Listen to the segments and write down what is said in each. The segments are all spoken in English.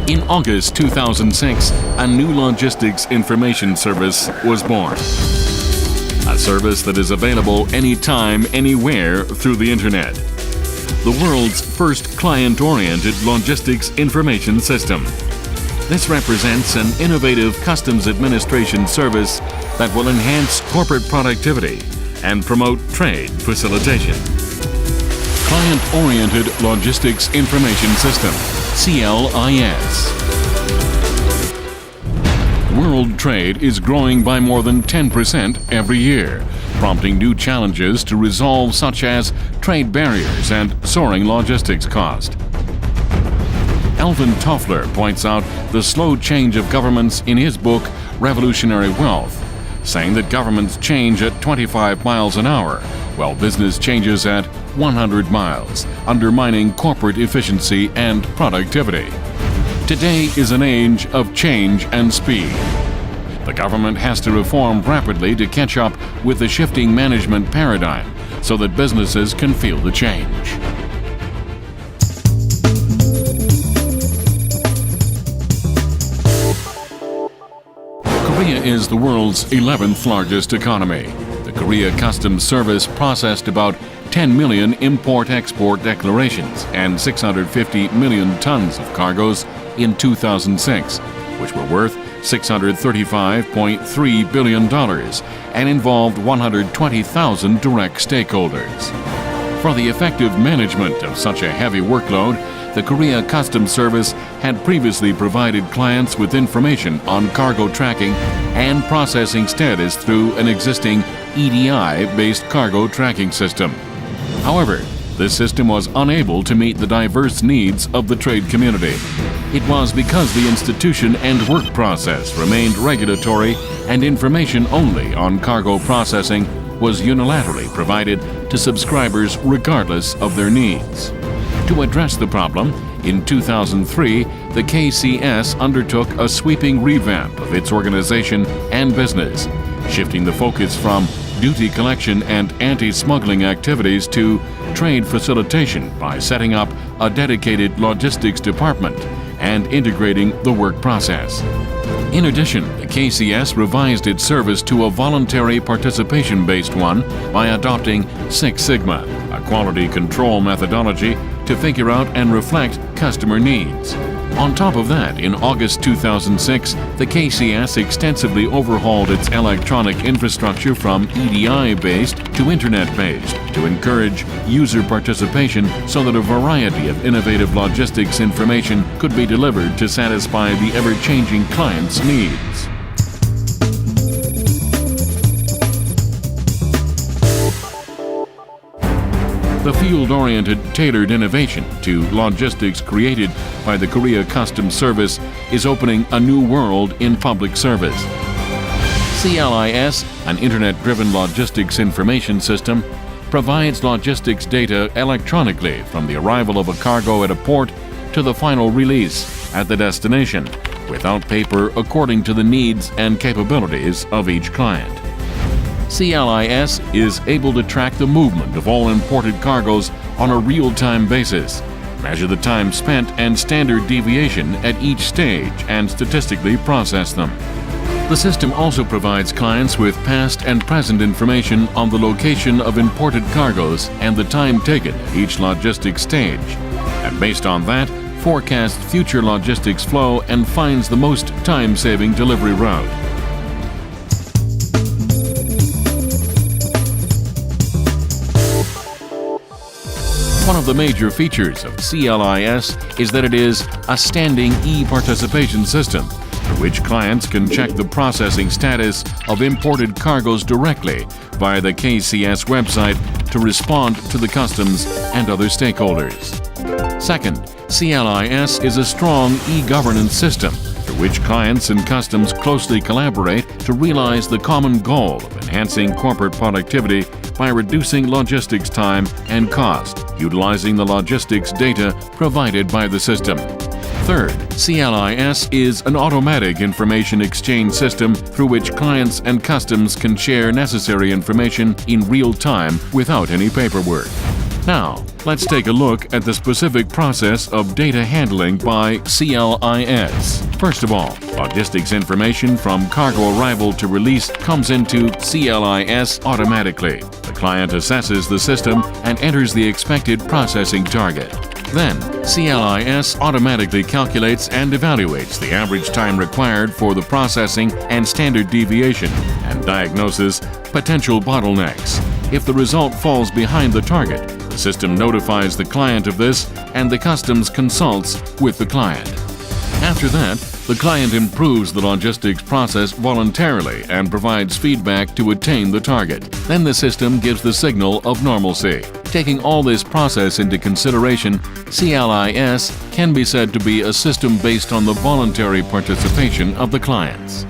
In August 2006, a new logistics information service was born. A service that is available anytime, anywhere through the Internet. The world's first client-oriented logistics information system. This represents an innovative customs administration service that will enhance corporate productivity and promote trade facilitation. Client-oriented logistics information system, CLIS. World trade is growing by more than 10% every year, prompting new challenges to resolve, such as trade barriers and soaring logistics cost. Alvin Toffler points out the slow change of governments in his book Revolutionary Wealth, saying that governments change at 25 miles an hour, while business changes at 100 miles, undermining corporate efficiency and productivity. Today is an age of change and speed. The government has to reform rapidly to catch up with the shifting management paradigm so that businesses can feel the change. Korea is the world's 11th largest economy. The Korea Customs Service processed about 10 million import-export declarations and 650 million tons of cargoes in 2006, which were worth $635.3 billion and involved 120,000 direct stakeholders. For the effective management of such a heavy workload, the Korea Customs Service had previously provided clients with information on cargo tracking and processing status through an existing EDI-based cargo tracking system. However, this system was unable to meet the diverse needs of the trade community. It was because the institution and work process remained regulatory and information only on cargo processing was unilaterally provided to subscribers regardless of their needs. To address the problem, in 2003, the KCS undertook a sweeping revamp of its organization and business, shifting the focus from duty collection and anti-smuggling activities to trade facilitation by setting up a dedicated logistics department and integrating the work process. In addition, the KCS revised its service to a voluntary participation-based one by adopting Six Sigma, a quality control methodology to figure out and reflect customer needs. On top of that, in August 2006, the KCS extensively overhauled its electronic infrastructure from EDI-based to Internet-based to encourage user participation so that a variety of innovative logistics information could be delivered to satisfy the ever-changing client's needs. The field-oriented, tailored innovation to logistics created by the Korea Customs Service is opening a new world in public service. CLIS, an Internet-driven logistics information system, provides logistics data electronically from the arrival of a cargo at a port to the final release at the destination, without paper, according to the needs and capabilities of each client. CLIS is able to track the movement of all imported cargoes on a real-time basis, measure the time spent and standard deviation at each stage, and statistically process them. The system also provides clients with past and present information on the location of imported cargoes and the time taken at each logistics stage, and based on that, forecasts future logistics flow and finds the most time-saving delivery route. One of the major features of CLIS is that it is a standing e-participation system through which clients can check the processing status of imported cargoes directly via the KCS website to respond to the customs and other stakeholders. Second, CLIS is a strong e-governance system through which clients and customs closely collaborate to realize the common goal of enhancing corporate productivity by reducing logistics time and cost, utilizing the logistics data provided by the system. Third, CLIS is an automatic information exchange system through which clients and customs can share necessary information in real time without any paperwork. Now, let's take a look at the specific process of data handling by CLIS. First of all, logistics information from cargo arrival to release comes into CLIS automatically. The client assesses the system and enters the expected processing target. Then, CLIS automatically calculates and evaluates the average time required for the processing and standard deviation and diagnoses potential bottlenecks. If the result falls behind the target, the system notifies the client of this and the customs consults with the client. After that, the client improves the logistics process voluntarily and provides feedback to attain the target. Then the system gives the signal of normalcy. Taking all this process into consideration, CLIS can be said to be a system based on the voluntary participation of the clients.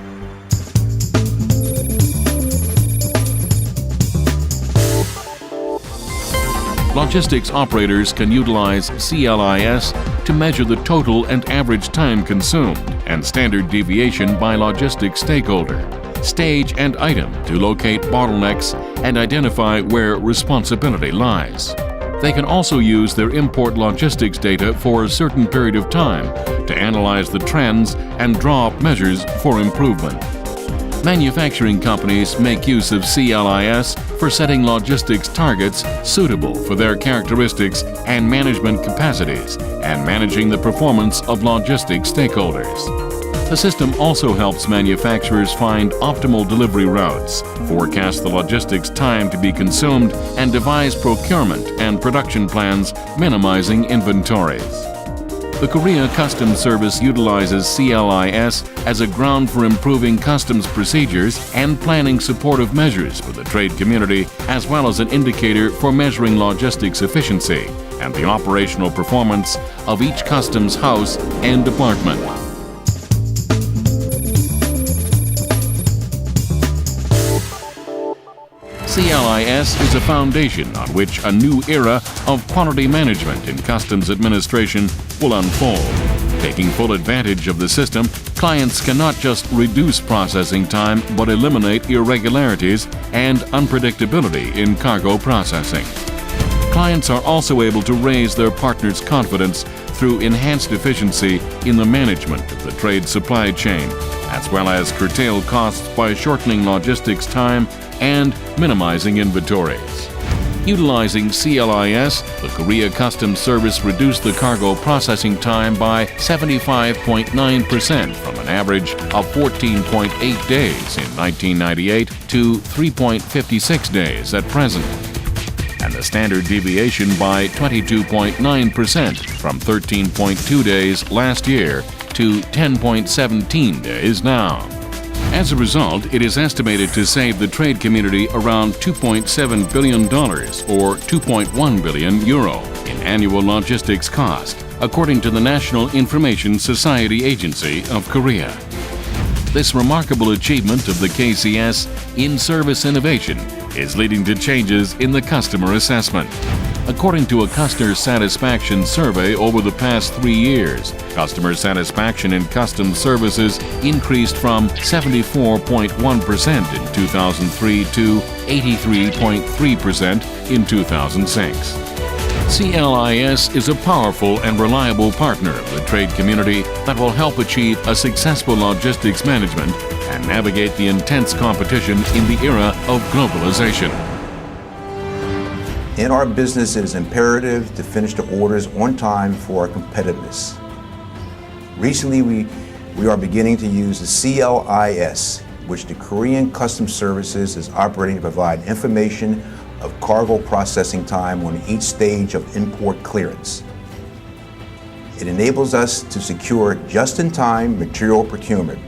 Logistics operators can utilize CLIS to measure the total and average time consumed and standard deviation by logistics stakeholder, stage and item to locate bottlenecks and identify where responsibility lies. They can also use their import logistics data for a certain period of time to analyze the trends and draw up measures for improvement. Manufacturing companies make use of CLIS for setting logistics targets suitable for their characteristics and management capacities and managing the performance of logistics stakeholders. The system also helps manufacturers find optimal delivery routes, forecast the logistics time to be consumed, and devise procurement and production plans minimizing inventories. The Korea Customs Service utilizes CLIS as a ground for improving customs procedures and planning supportive measures for the trade community, as well as an indicator for measuring logistics efficiency and the operational performance of each customs house and department. CLIS is a foundation on which a new era of quality management in customs administration will unfold. Taking full advantage of the system, clients can not just reduce processing time but eliminate irregularities and unpredictability in cargo processing. Clients are also able to raise their partners' confidence through enhanced efficiency in the management of the trade supply chain, as well as curtail costs by shortening logistics time and minimizing inventories. Utilizing CLIS, the Korea Customs Service reduced the cargo processing time by 75.9% from an average of 14.8 days in 1998 to 3.56 days at present, and the standard deviation by 22.9% from 13.2 days last year to 10.17 days now. As a result, it is estimated to save the trade community around $2.7 billion or €2.1 billion in annual logistics cost, according to the National Information Society Agency of Korea. This remarkable achievement of the KCS in-service innovation is leading to changes in the customer assessment. According to a customer satisfaction survey over the past 3 years, customer satisfaction in customs services increased from 74.1% in 2003 to 83.3% in 2006. CLIS is a powerful and reliable partner of the trade community that will help achieve a successful logistics management and navigate the intense competition in the era of globalization. In our business, it is imperative to finish the orders on time for our competitiveness. Recently, we are beginning to use the CLIS, which the Korean Customs Services is operating to provide information of cargo processing time on each stage of import clearance. It enables us to secure just-in-time material procurement,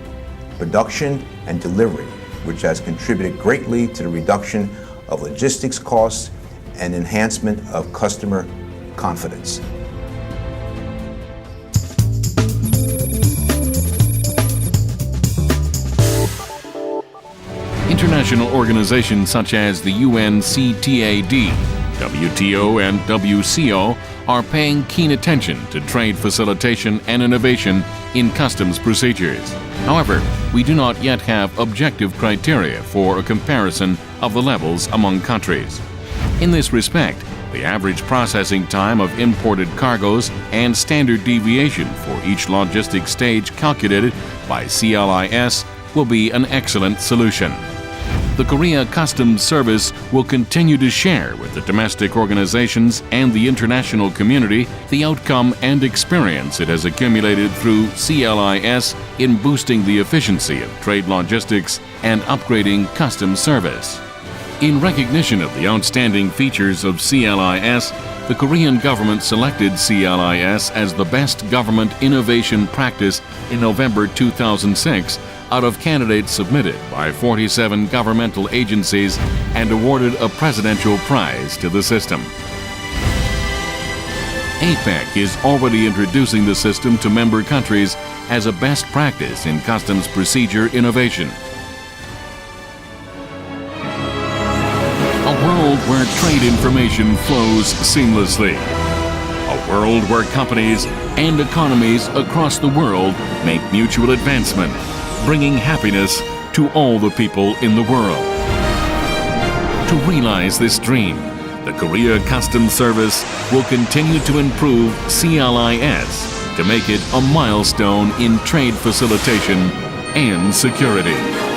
production, and delivery, which has contributed greatly to the reduction of logistics costs and enhancement of customer confidence. International organizations such as the UNCTAD, WTO, and WCO are paying keen attention to trade facilitation and innovation in customs procedures. However, we do not yet have objective criteria for a comparison of the levels among countries. In this respect, The average processing time of imported cargoes and standard deviation for each logistics stage calculated by CLIS will be an excellent solution. The Korea Customs Service will continue to share with the domestic organizations and the international community the outcome and experience it has accumulated through CLIS in boosting the efficiency of trade logistics and upgrading customs service. In recognition of the outstanding features of CLIS, the Korean government selected CLIS as the best government innovation practice in November 2006 out of candidates submitted by 47 governmental agencies and awarded a presidential prize to the system. APEC is already introducing the system to member countries as a best practice in customs procedure innovation. A world where trade information flows seamlessly. A world where companies and economies across the world make mutual advancement, bringing happiness to all the people in the world. To realize this dream, the Korea Customs Service will continue to improve CLIS to make it a milestone in trade facilitation and security.